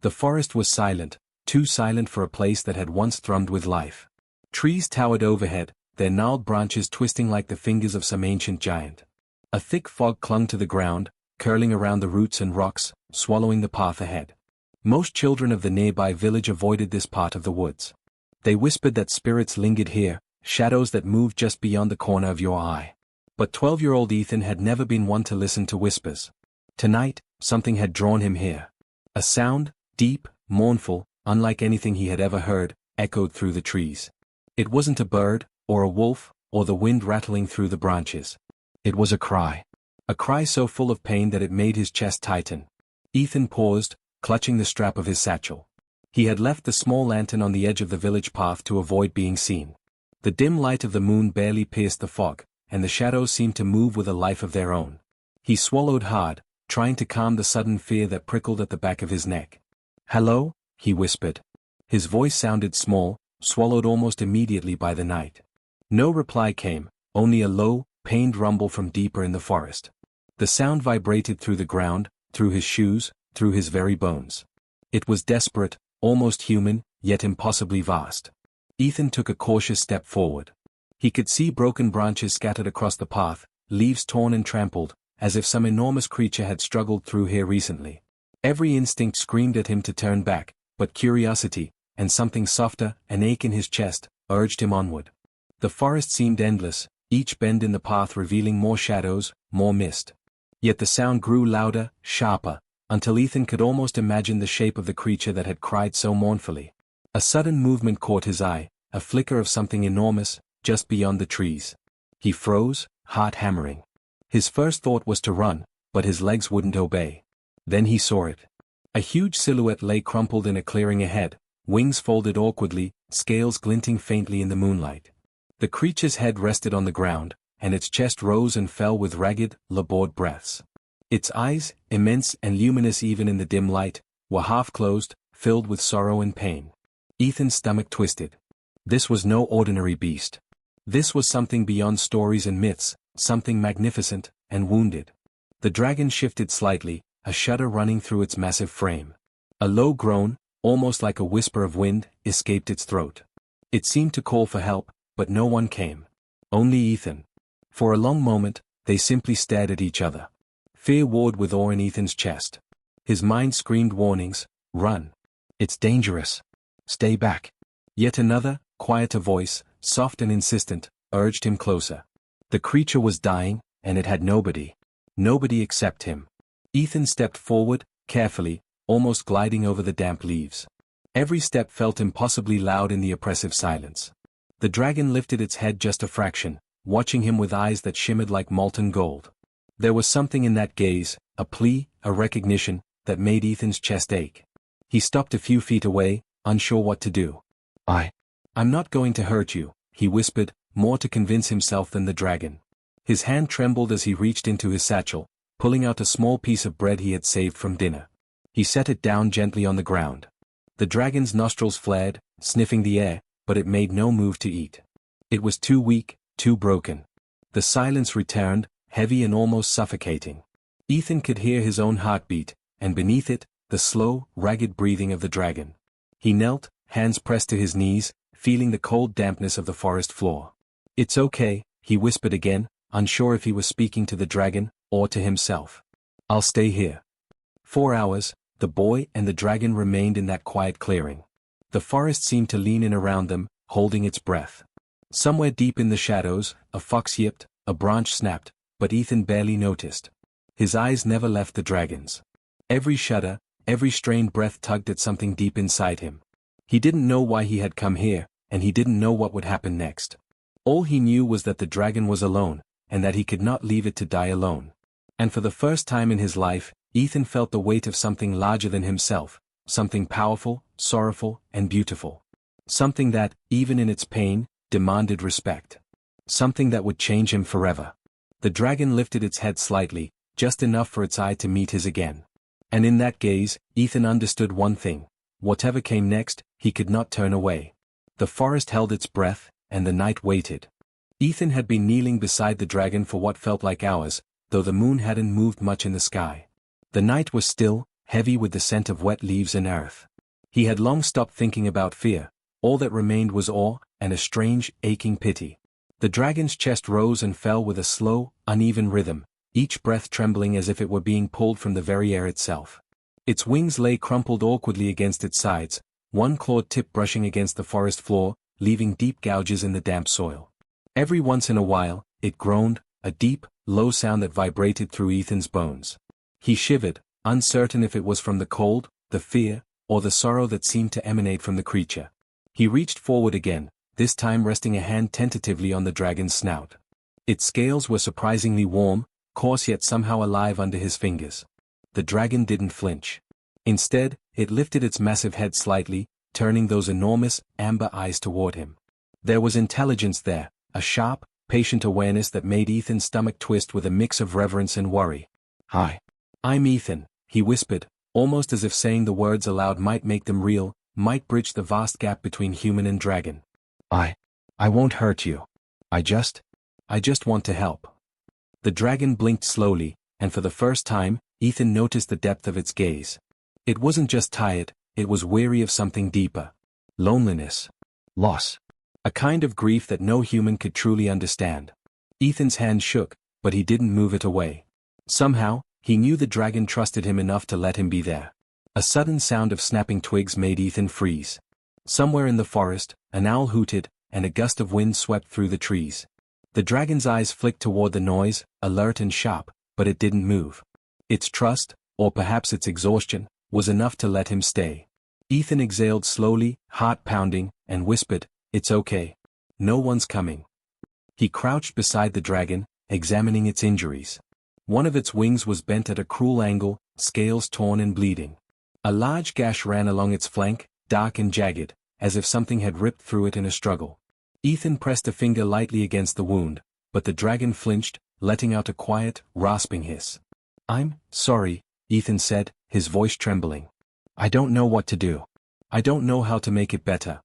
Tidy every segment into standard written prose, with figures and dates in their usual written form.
The forest was silent, too silent for a place that had once thrummed with life. Trees towered overhead, their gnarled branches twisting like the fingers of some ancient giant. A thick fog clung to the ground, curling around the roots and rocks, swallowing the path ahead. Most children of the nearby village avoided this part of the woods. They whispered that spirits lingered here, shadows that moved just beyond the corner of your eye. But 12-year-old Ethan had never been one to listen to whispers. Tonight, something had drawn him here. A sound, deep, mournful, unlike anything he had ever heard, echoed through the trees. It wasn't a bird, or a wolf, or the wind rattling through the branches. It was a cry. A cry so full of pain that it made his chest tighten. Ethan paused, clutching the strap of his satchel. He had left the small lantern on the edge of the village path to avoid being seen. The dim light of the moon barely pierced the fog, and the shadows seemed to move with a life of their own. He swallowed hard, trying to calm the sudden fear that prickled at the back of his neck. "Hello?" he whispered. His voice sounded small, swallowed almost immediately by the night. No reply came, only a low, pained rumble from deeper in the forest. The sound vibrated through the ground, through his shoes, through his very bones. It was desperate, almost human, yet impossibly vast. Ethan took a cautious step forward. He could see broken branches scattered across the path, leaves torn and trampled, as if some enormous creature had struggled through here recently. Every instinct screamed at him to turn back, but curiosity, and something softer, an ache in his chest, urged him onward. The forest seemed endless, each bend in the path revealing more shadows, more mist. Yet the sound grew louder, sharper, until Ethan could almost imagine the shape of the creature that had cried so mournfully. A sudden movement caught his eye, a flicker of something enormous, just beyond the trees. He froze, heart hammering. His first thought was to run, but his legs wouldn't obey. Then he saw it. A huge silhouette lay crumpled in a clearing ahead, wings folded awkwardly, scales glinting faintly in the moonlight. The creature's head rested on the ground, and its chest rose and fell with ragged, labored breaths. Its eyes, immense and luminous even in the dim light, were half-closed, filled with sorrow and pain. Ethan's stomach twisted. This was no ordinary beast. This was something beyond stories and myths, something magnificent, and wounded. The dragon shifted slightly, a shudder running through its massive frame. A low groan, almost like a whisper of wind, escaped its throat. It seemed to call for help, but no one came. Only Ethan. For a long moment, they simply stared at each other. Fear warred with awe in Ethan's chest. His mind screamed warnings, "Run. It's dangerous. Stay back." Yet another, quieter voice, soft and insistent, urged him closer. The creature was dying, and it had nobody. Nobody except him. Ethan stepped forward, carefully, almost gliding over the damp leaves. Every step felt impossibly loud in the oppressive silence. The dragon lifted its head just a fraction, watching him with eyes that shimmered like molten gold. There was something in that gaze, a plea, a recognition, that made Ethan's chest ache. He stopped a few feet away, unsure what to do. I'm not going to hurt you," he whispered, more to convince himself than the dragon. His hand trembled as he reached into his satchel, pulling out a small piece of bread he had saved from dinner. He set it down gently on the ground. The dragon's nostrils flared, sniffing the air, but it made no move to eat. It was too weak, too broken. The silence returned, heavy and almost suffocating. Ethan could hear his own heartbeat, and beneath it, the slow, ragged breathing of the dragon. He knelt, hands pressed to his knees, feeling the cold dampness of the forest floor. "It's okay," he whispered again, unsure if he was speaking to the dragon, or to himself. "I'll stay here." 4 hours, the boy and the dragon remained in that quiet clearing. The forest seemed to lean in around them, holding its breath. Somewhere deep in the shadows, a fox yipped, a branch snapped, but Ethan barely noticed. His eyes never left the dragon's. Every shudder, every strained breath tugged at something deep inside him. He didn't know why he had come here, and he didn't know what would happen next. All he knew was that the dragon was alone, and that he could not leave it to die alone. And for the first time in his life, Ethan felt the weight of something larger than himself, something powerful, sorrowful, and beautiful. Something that, even in its pain, demanded respect. Something that would change him forever. The dragon lifted its head slightly, just enough for its eye to meet his again. And in that gaze, Ethan understood one thing. Whatever came next, he could not turn away. The forest held its breath, and the night waited. Ethan had been kneeling beside the dragon for what felt like hours, though the moon hadn't moved much in the sky. The night was still, heavy with the scent of wet leaves and earth. He had long stopped thinking about fear. All that remained was awe, and a strange, aching pity. The dragon's chest rose and fell with a slow, uneven rhythm, each breath trembling as if it were being pulled from the very air itself. Its wings lay crumpled awkwardly against its sides, one clawed tip brushing against the forest floor, leaving deep gouges in the damp soil. Every once in a while, it groaned, a deep, low sound that vibrated through Ethan's bones. He shivered, uncertain if it was from the cold, the fear, or the sorrow that seemed to emanate from the creature. He reached forward again, this time resting a hand tentatively on the dragon's snout. Its scales were surprisingly warm, coarse yet somehow alive under his fingers. The dragon didn't flinch. Instead, it lifted its massive head slightly, turning those enormous, amber eyes toward him. There was intelligence there, a sharp, patient awareness that made Ethan's stomach twist with a mix of reverence and worry. "Hi. I'm Ethan," he whispered, almost as if saying the words aloud might make them real, might bridge the vast gap between human and dragon. I won't hurt you. I just want to help." The dragon blinked slowly, and for the first time, Ethan noticed the depth of its gaze. It wasn't just tired, it was weary of something deeper. Loneliness. Loss. A kind of grief that no human could truly understand. Ethan's hand shook, but he didn't move it away. Somehow, he knew the dragon trusted him enough to let him be there. A sudden sound of snapping twigs made Ethan freeze. Somewhere in the forest, an owl hooted, and a gust of wind swept through the trees. The dragon's eyes flicked toward the noise, alert and sharp, but it didn't move. Its trust, or perhaps its exhaustion, was enough to let him stay. Ethan exhaled slowly, heart pounding, and whispered, "It's okay. No one's coming." He crouched beside the dragon, examining its injuries. One of its wings was bent at a cruel angle, scales torn and bleeding. A large gash ran along its flank, dark and jagged, as if something had ripped through it in a struggle. Ethan pressed a finger lightly against the wound, but the dragon flinched, letting out a quiet, rasping hiss. "I'm sorry," Ethan said, his voice trembling. "I don't know what to do. I don't know how to make it better."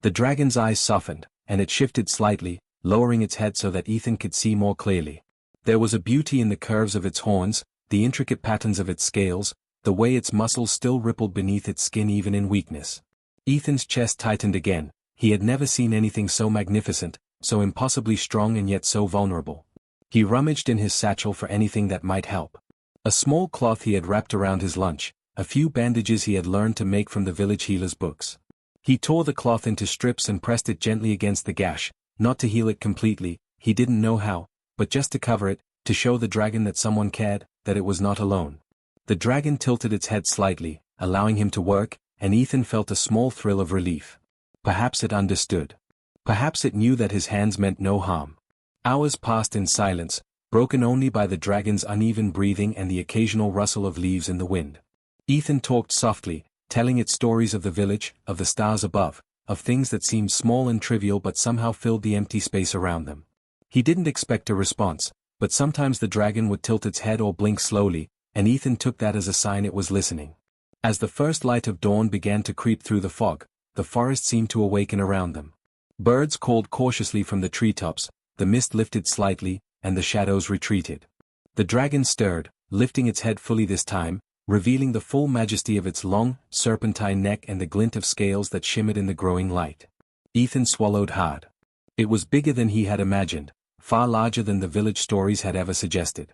The dragon's eyes softened, and it shifted slightly, lowering its head so that Ethan could see more clearly. There was a beauty in the curves of its horns, the intricate patterns of its scales, the way its muscles still rippled beneath its skin even in weakness. Ethan's chest tightened again. He had never seen anything so magnificent, so impossibly strong and yet so vulnerable. He rummaged in his satchel for anything that might help. A small cloth he had wrapped around his lunch, a few bandages he had learned to make from the village healer's books. He tore the cloth into strips and pressed it gently against the gash, not to heal it completely, he didn't know how, but just to cover it, to show the dragon that someone cared, that it was not alone. The dragon tilted its head slightly, allowing him to work, and Ethan felt a small thrill of relief. Perhaps it understood. Perhaps it knew that his hands meant no harm. Hours passed in silence, broken only by the dragon's uneven breathing and the occasional rustle of leaves in the wind. Ethan talked softly, telling it stories of the village, of the stars above, of things that seemed small and trivial but somehow filled the empty space around them. He didn't expect a response, but sometimes the dragon would tilt its head or blink slowly, and Ethan took that as a sign it was listening. As the first light of dawn began to creep through the fog, the forest seemed to awaken around them. Birds called cautiously from the treetops, the mist lifted slightly, and the shadows retreated. The dragon stirred, lifting its head fully this time, revealing the full majesty of its long, serpentine neck and the glint of scales that shimmered in the growing light. Ethan swallowed hard. It was bigger than he had imagined, far larger than the village stories had ever suggested.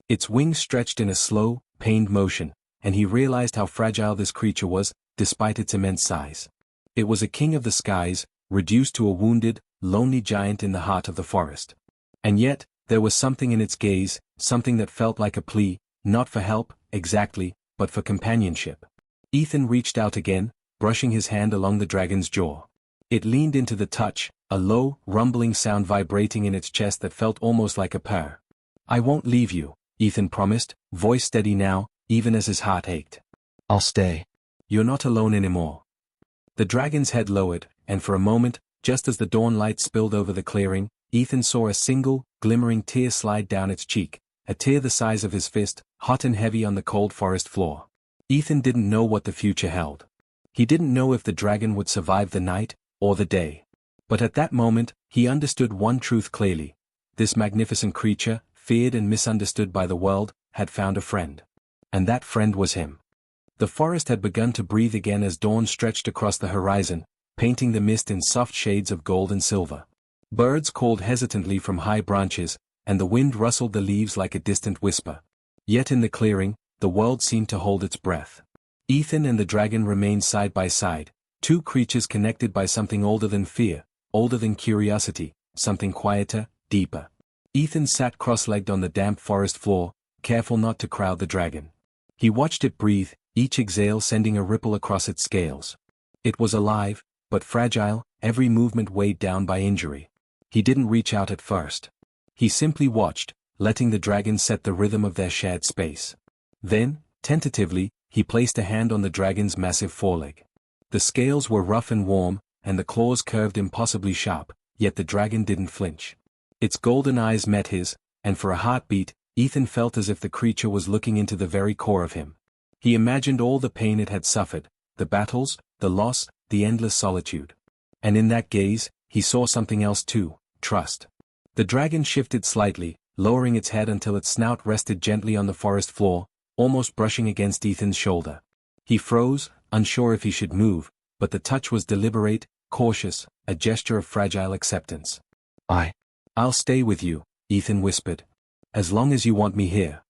Its wings stretched in a slow, pained motion, and he realized how fragile this creature was, despite its immense size. It was a king of the skies, reduced to a wounded, lonely giant in the heart of the forest. And yet, there was something in its gaze, something that felt like a plea, not for help, exactly, but for companionship. Ethan reached out again, brushing his hand along the dragon's jaw. It leaned into the touch, a low, rumbling sound vibrating in its chest that felt almost like a purr. "I won't leave you," Ethan promised, voice steady now, even as his heart ached. "I'll stay. You're not alone anymore." The dragon's head lowered, and for a moment, just as the dawn light spilled over the clearing, Ethan saw a single, glimmering tear slide down its cheek, a tear the size of his fist, hot and heavy on the cold forest floor. Ethan didn't know what the future held. He didn't know if the dragon would survive the night, or the day. But at that moment, he understood one truth clearly. This magnificent creature, feared and misunderstood by the world, had found a friend. And that friend was him. The forest had begun to breathe again as dawn stretched across the horizon, painting the mist in soft shades of gold and silver. Birds called hesitantly from high branches, and the wind rustled the leaves like a distant whisper. Yet in the clearing, the world seemed to hold its breath. Ethan and the dragon remained side by side, two creatures connected by something older than fear, older than curiosity, something quieter, deeper. Ethan sat cross-legged on the damp forest floor, careful not to crowd the dragon. He watched it breathe, each exhale sending a ripple across its scales. It was alive, but fragile, every movement weighed down by injury. He didn't reach out at first. He simply watched, letting the dragon set the rhythm of their shared space. Then, tentatively, he placed a hand on the dragon's massive foreleg. The scales were rough and warm, and the claws curved impossibly sharp, yet the dragon didn't flinch. Its golden eyes met his, and for a heartbeat, Ethan felt as if the creature was looking into the very core of him. He imagined all the pain it had suffered, the battles, the loss, the endless solitude. And in that gaze, he saw something else too, trust. The dragon shifted slightly, lowering its head until its snout rested gently on the forest floor, almost brushing against Ethan's shoulder. He froze, unsure if he should move, but the touch was deliberate, cautious, a gesture of fragile acceptance. I'll stay with you, Ethan whispered. As long as you want me here.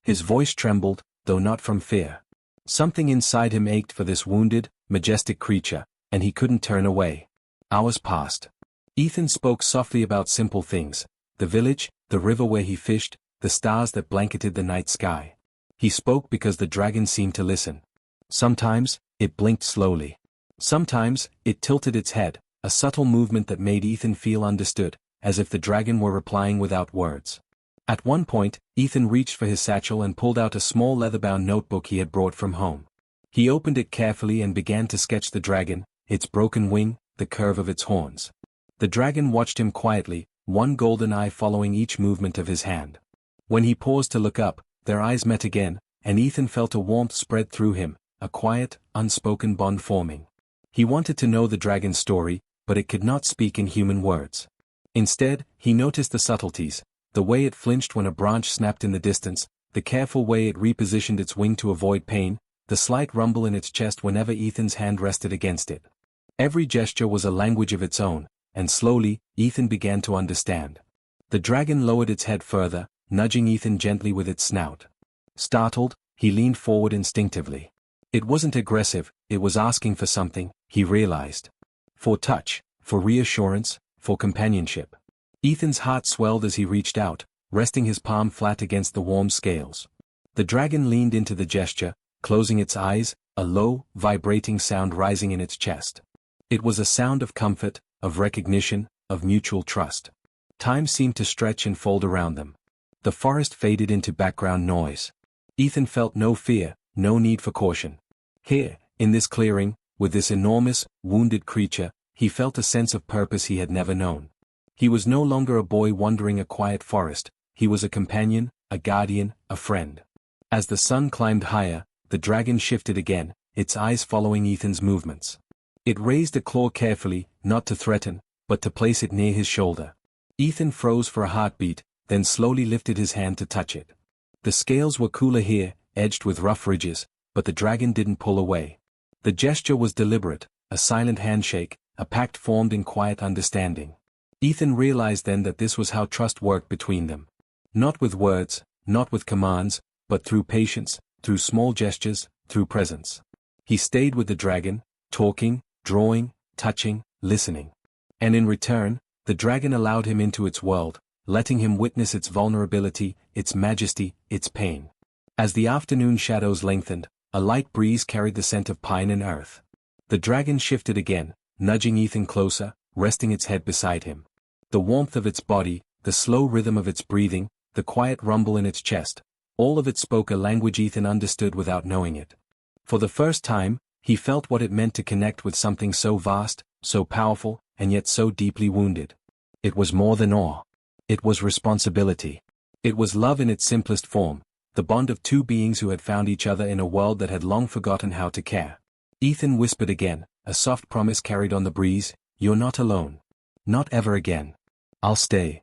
His voice trembled, though not from fear. Something inside him ached for this wounded, majestic creature, and he couldn't turn away. Hours passed. Ethan spoke softly about simple things, the village, the river where he fished, the stars that blanketed the night sky. He spoke because the dragon seemed to listen. Sometimes, it blinked slowly. Sometimes, it tilted its head, a subtle movement that made Ethan feel understood, as if the dragon were replying without words. At one point, Ethan reached for his satchel and pulled out a small leather-bound notebook he had brought from home. He opened it carefully and began to sketch the dragon, its broken wing, the curve of its horns. The dragon watched him quietly, one golden eye following each movement of his hand. When he paused to look up, their eyes met again, and Ethan felt a warmth spread through him, a quiet, unspoken bond forming. He wanted to know the dragon's story, but it could not speak in human words. Instead, he noticed the subtleties, the way it flinched when a branch snapped in the distance, the careful way it repositioned its wing to avoid pain, the slight rumble in its chest whenever Ethan's hand rested against it. Every gesture was a language of its own, and slowly, Ethan began to understand. The dragon lowered its head further, nudging Ethan gently with its snout. Startled, he leaned forward instinctively. It wasn't aggressive, it was asking for something, he realized. For touch, for reassurance, for companionship. Ethan's heart swelled as he reached out, resting his palm flat against the warm scales. The dragon leaned into the gesture, closing its eyes, a low, vibrating sound rising in its chest. It was a sound of comfort, of recognition, of mutual trust. Time seemed to stretch and fold around them. The forest faded into background noise. Ethan felt no fear, no need for caution. Here, in this clearing, with this enormous, wounded creature, he felt a sense of purpose he had never known. He was no longer a boy wandering a quiet forest, he was a companion, a guardian, a friend. As the sun climbed higher, the dragon shifted again, its eyes following Ethan's movements. It raised a claw carefully, not to threaten, but to place it near his shoulder. Ethan froze for a heartbeat, then slowly lifted his hand to touch it. The scales were cooler here, edged with rough ridges, but the dragon didn't pull away. The gesture was deliberate, a silent handshake, a pact formed in quiet understanding. Ethan realized then that this was how trust worked between them. Not with words, not with commands, but through patience, through small gestures, through presence. He stayed with the dragon, talking, drawing, touching, listening. And in return, the dragon allowed him into its world, letting him witness its vulnerability, its majesty, its pain. As the afternoon shadows lengthened, a light breeze carried the scent of pine and earth. The dragon shifted again, nudging Ethan closer, resting its head beside him. The warmth of its body, the slow rhythm of its breathing, the quiet rumble in its chest, all of it spoke a language Ethan understood without knowing it. For the first time, he felt what it meant to connect with something so vast, so powerful, and yet so deeply wounded. It was more than awe. It was responsibility. It was love in its simplest form, the bond of two beings who had found each other in a world that had long forgotten how to care. Ethan whispered again, a soft promise carried on the breeze, "You're not alone. Not ever again. I'll stay."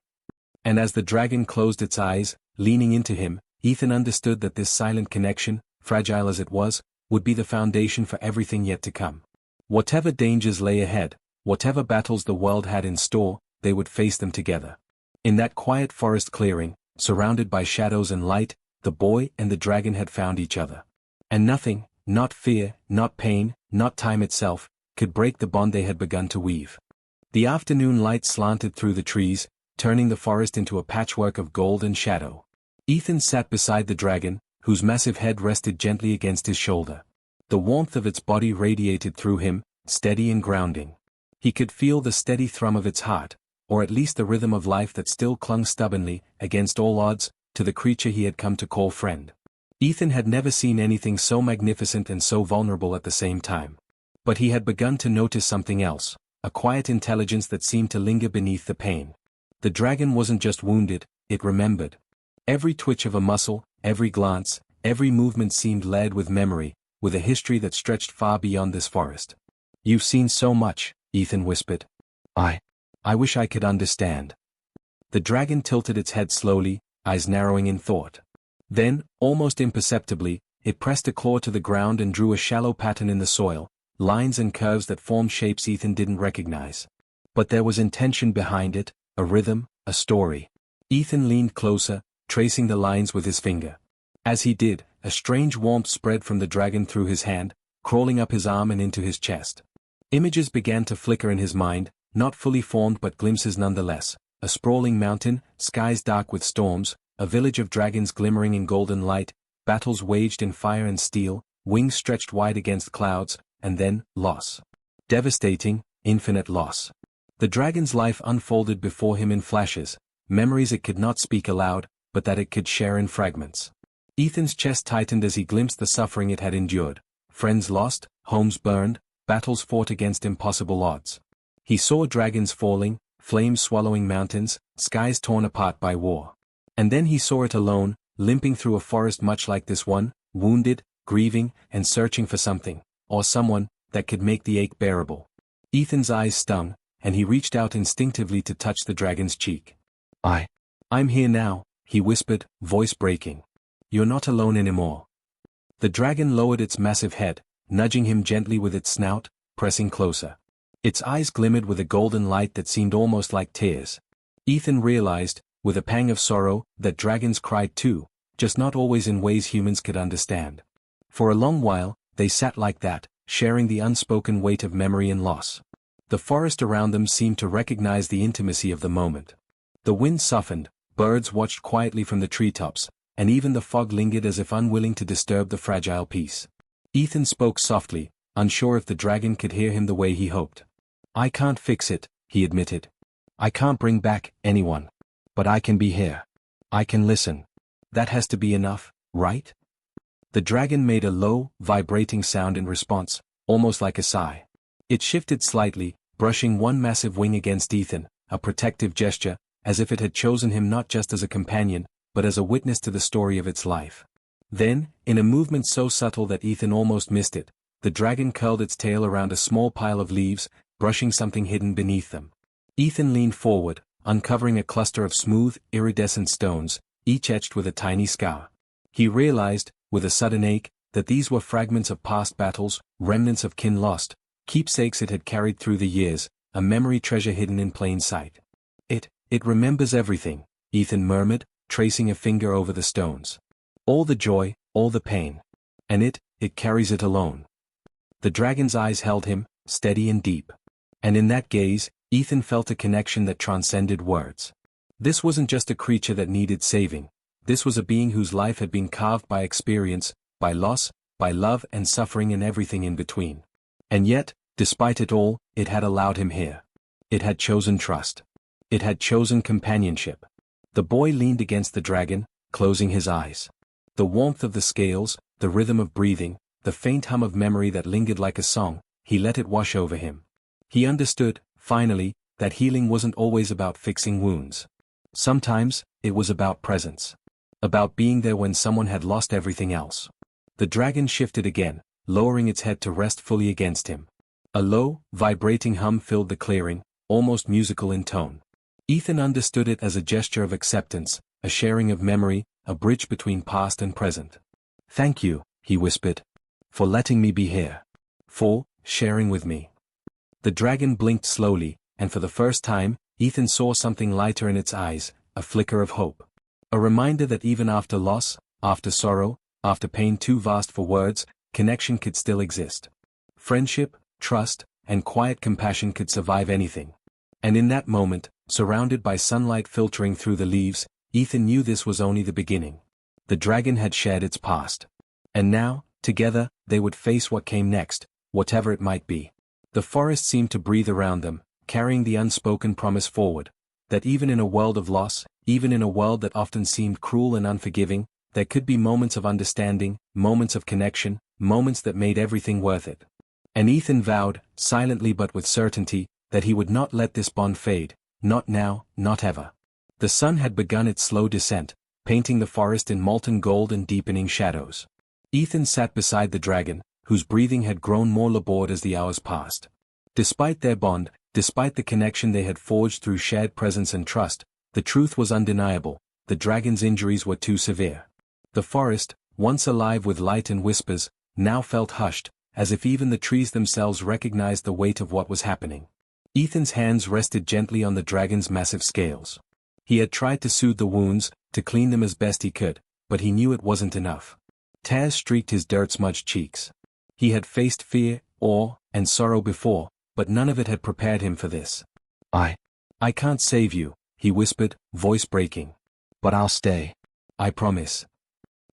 And as the dragon closed its eyes, leaning into him, Ethan understood that this silent connection, fragile as it was would be the foundation for everything yet to come. Whatever dangers lay ahead, whatever battles the world had in store, they would face them together. In that quiet forest clearing, surrounded by shadows and light, the boy and the dragon had found each other. And nothing, not fear, not pain, not time itself, could break the bond they had begun to weave. The afternoon light slanted through the trees, turning the forest into a patchwork of gold and shadow. Ethan sat beside the dragon, whose massive head rested gently against his shoulder. The warmth of its body radiated through him, steady and grounding. He could feel the steady thrum of its heart, or at least the rhythm of life that still clung stubbornly, against all odds, to the creature he had come to call friend. Ethan had never seen anything so magnificent and so vulnerable at the same time. But he had begun to notice something else, a quiet intelligence that seemed to linger beneath the pain. The dragon wasn't just wounded, it remembered. Every twitch of a muscle, every glance, every movement seemed layered with memory, with a history that stretched far beyond this forest. "You've seen so much," Ethan whispered. I wish I could understand." The dragon tilted its head slowly, eyes narrowing in thought. Then, almost imperceptibly, it pressed a claw to the ground and drew a shallow pattern in the soil, lines and curves that formed shapes Ethan didn't recognize. But there was intention behind it, a rhythm, a story. Ethan leaned closer, tracing the lines with his finger. As he did, a strange warmth spread from the dragon through his hand, crawling up his arm and into his chest. Images began to flicker in his mind, not fully formed but glimpses nonetheless. A sprawling mountain, skies dark with storms, a village of dragons glimmering in golden light, battles waged in fire and steel, wings stretched wide against clouds, and then, loss. Devastating, infinite loss. The dragon's life unfolded before him in flashes, memories it could not speak aloud, but that it could share in fragments. Ethan's chest tightened as he glimpsed the suffering it had endured. Friends lost, homes burned, battles fought against impossible odds. He saw dragons falling, flames swallowing mountains, skies torn apart by war. And then he saw it alone, limping through a forest much like this one, wounded, grieving, and searching for something, or someone, that could make the ache bearable. Ethan's eyes stung, and he reached out instinctively to touch the dragon's cheek. I'm here now," he whispered, voice breaking. "You're not alone anymore." The dragon lowered its massive head, nudging him gently with its snout, pressing closer. Its eyes glimmered with a golden light that seemed almost like tears. Ethan realized, with a pang of sorrow, that dragons cried too, just not always in ways humans could understand. For a long while, they sat like that, sharing the unspoken weight of memory and loss. The forest around them seemed to recognize the intimacy of the moment. The wind softened, birds watched quietly from the treetops, and even the fog lingered as if unwilling to disturb the fragile peace. Ethan spoke softly, unsure if the dragon could hear him the way he hoped. "I can't fix it," he admitted. "I can't bring back anyone. But I can be here. I can listen. That has to be enough, right?" The dragon made a low, vibrating sound in response, almost like a sigh. It shifted slightly, brushing one massive wing against Ethan, a protective gesture, as if it had chosen him not just as a companion, but as a witness to the story of its life. Then, in a movement so subtle that Ethan almost missed it, the dragon curled its tail around a small pile of leaves, brushing something hidden beneath them. Ethan leaned forward, uncovering a cluster of smooth, iridescent stones, each etched with a tiny scar. He realized, with a sudden ache, that these were fragments of past battles, remnants of kin lost, keepsakes it had carried through the years, a memory treasure hidden in plain sight. It remembers everything," Ethan murmured, tracing a finger over the stones. "All the joy, all the pain. And it carries it alone." The dragon's eyes held him, steady and deep. And in that gaze, Ethan felt a connection that transcended words. This wasn't just a creature that needed saving. This was a being whose life had been carved by experience, by loss, by love and suffering and everything in between. And yet, despite it all, it had allowed him here. It had chosen trust. It had chosen companionship. The boy leaned against the dragon, closing his eyes. The warmth of the scales, the rhythm of breathing, the faint hum of memory that lingered like a song, he let it wash over him. He understood, finally, that healing wasn't always about fixing wounds. Sometimes, it was about presence. About being there when someone had lost everything else. The dragon shifted again, lowering its head to rest fully against him. A low, vibrating hum filled the clearing, almost musical in tone. Ethan understood it as a gesture of acceptance, a sharing of memory, a bridge between past and present. "Thank you," he whispered. for letting me be here. For sharing with me. The dragon blinked slowly, and for the first time, Ethan saw something lighter in its eyes, a flicker of hope. A reminder that even after loss, after sorrow, after pain too vast for words, connection could still exist. Friendship, trust, and quiet compassion could survive anything. And in that moment, surrounded by sunlight filtering through the leaves, Ethan knew this was only the beginning. The dragon had shared its past. And now, together, they would face what came next, whatever it might be. The forest seemed to breathe around them, carrying the unspoken promise forward, that even in a world of loss, even in a world that often seemed cruel and unforgiving, there could be moments of understanding, moments of connection, moments that made everything worth it. And Ethan vowed, silently but with certainty, that he would not let this bond fade, not now, not ever. The sun had begun its slow descent, painting the forest in molten gold and deepening shadows. Ethan sat beside the dragon, whose breathing had grown more labored as the hours passed. Despite their bond, despite the connection they had forged through shared presence and trust, the truth was undeniable: the dragon's injuries were too severe. The forest, once alive with light and whispers, now felt hushed, as if even the trees themselves recognized the weight of what was happening. Ethan's hands rested gently on the dragon's massive scales. He had tried to soothe the wounds, to clean them as best he could, but he knew it wasn't enough. Tears streaked his dirt-smudged cheeks. He had faced fear, awe, and sorrow before, but none of it had prepared him for this. I can't save you," he whispered, voice breaking. "But I'll stay. I promise."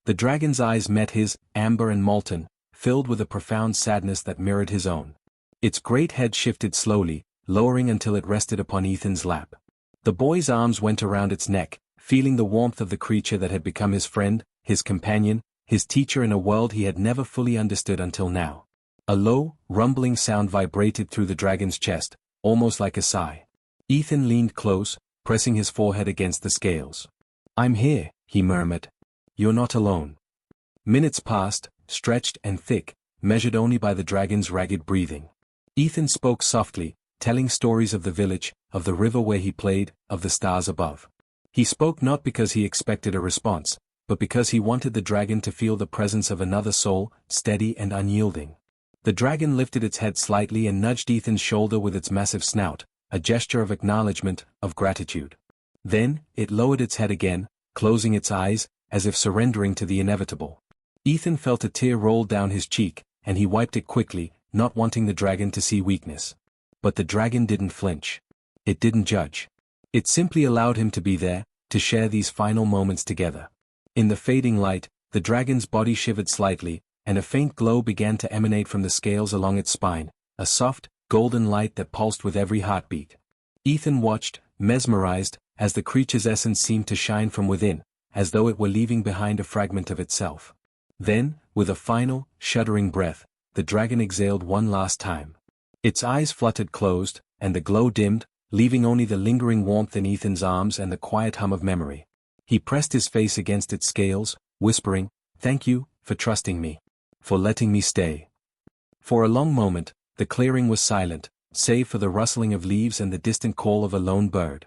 The dragon's eyes met his, amber and molten, filled with a profound sadness that mirrored his own. Its great head shifted slowly, lowering until it rested upon Ethan's lap. The boy's arms went around its neck, feeling the warmth of the creature that had become his friend, his companion, his teacher in a world he had never fully understood until now. A low, rumbling sound vibrated through the dragon's chest, almost like a sigh. Ethan leaned close, pressing his forehead against the scales. "I'm here," he murmured. "You're not alone." Minutes passed, stretched and thick, measured only by the dragon's ragged breathing. Ethan spoke softly, telling stories of the village, of the river where he played, of the stars above. He spoke not because he expected a response, but because he wanted the dragon to feel the presence of another soul, steady and unyielding. The dragon lifted its head slightly and nudged Ethan's shoulder with its massive snout, a gesture of acknowledgement, of gratitude. Then, it lowered its head again, closing its eyes, as if surrendering to the inevitable. Ethan felt a tear roll down his cheek, and he wiped it quickly, not wanting the dragon to see weakness. But the dragon didn't flinch. It didn't judge. It simply allowed him to be there, to share these final moments together. In the fading light, the dragon's body shivered slightly, and a faint glow began to emanate from the scales along its spine, a soft, golden light that pulsed with every heartbeat. Ethan watched, mesmerized, as the creature's essence seemed to shine from within, as though it were leaving behind a fragment of itself. Then, with a final, shuddering breath, the dragon exhaled one last time. Its eyes fluttered closed, and the glow dimmed, leaving only the lingering warmth in Ethan's arms and the quiet hum of memory. He pressed his face against its scales, whispering, "Thank you, for trusting me. For letting me stay." For a long moment, the clearing was silent, save for the rustling of leaves and the distant call of a lone bird.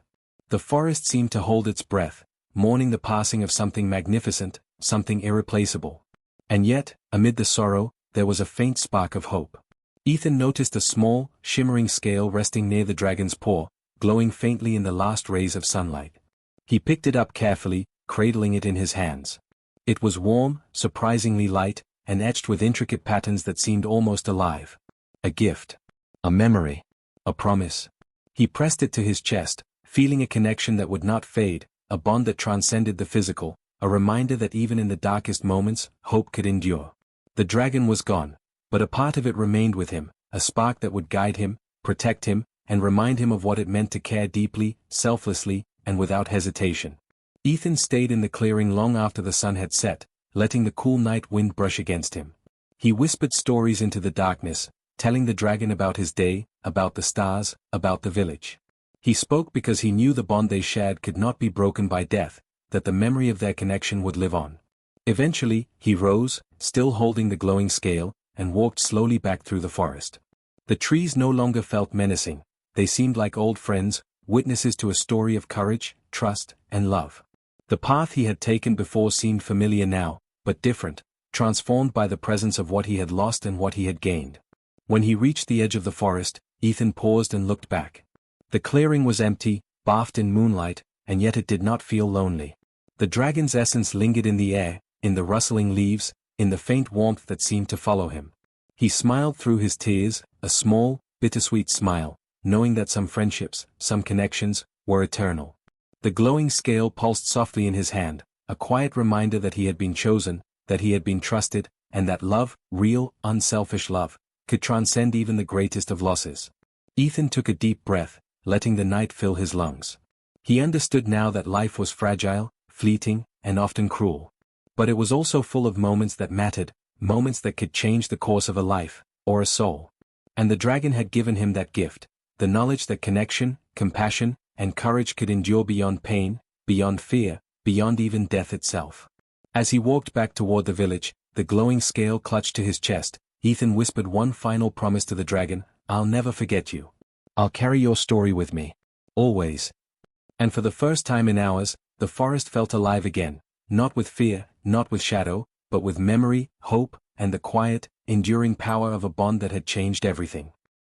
The forest seemed to hold its breath, mourning the passing of something magnificent, something irreplaceable. And yet, amid the sorrow, there was a faint spark of hope. Ethan noticed a small, shimmering scale resting near the dragon's paw, glowing faintly in the last rays of sunlight. He picked it up carefully, cradling it in his hands. It was warm, surprisingly light, and etched with intricate patterns that seemed almost alive. A gift. A memory. A promise. He pressed it to his chest, feeling a connection that would not fade, a bond that transcended the physical, a reminder that even in the darkest moments, hope could endure. The dragon was gone, but a part of it remained with him, a spark that would guide him, protect him, and remind him of what it meant to care deeply, selflessly, and without hesitation. Ethan stayed in the clearing long after the sun had set, letting the cool night wind brush against him. He whispered stories into the darkness, telling the dragon about his day, about the stars, about the village. He spoke because he knew the bond they shared could not be broken by death, that the memory of their connection would live on. Eventually, he rose, still holding the glowing scale, and walked slowly back through the forest. The trees no longer felt menacing, they seemed like old friends, witnesses to a story of courage, trust, and love. The path he had taken before seemed familiar now, but different, transformed by the presence of what he had lost and what he had gained. When he reached the edge of the forest, Ethan paused and looked back. The clearing was empty, bathed in moonlight, and yet it did not feel lonely. The dragon's essence lingered in the air, in the rustling leaves, in the faint warmth that seemed to follow him. He smiled through his tears, a small, bittersweet smile, knowing that some friendships, some connections, were eternal. The glowing scale pulsed softly in his hand, a quiet reminder that he had been chosen, that he had been trusted, and that love, real, unselfish love, could transcend even the greatest of losses. Ethan took a deep breath, letting the night fill his lungs. He understood now that life was fragile, fleeting, and often cruel. But it was also full of moments that mattered, moments that could change the course of a life, or a soul. And the dragon had given him that gift, the knowledge that connection, compassion, and courage could endure beyond pain, beyond fear, beyond even death itself. As he walked back toward the village, the glowing scale clutched to his chest, Ethan whispered one final promise to the dragon: "I'll never forget you. I'll carry your story with me. Always." And for the first time in hours, the forest felt alive again, not with fear, not with shadow, but with memory, hope, and the quiet, enduring power of a bond that had changed everything.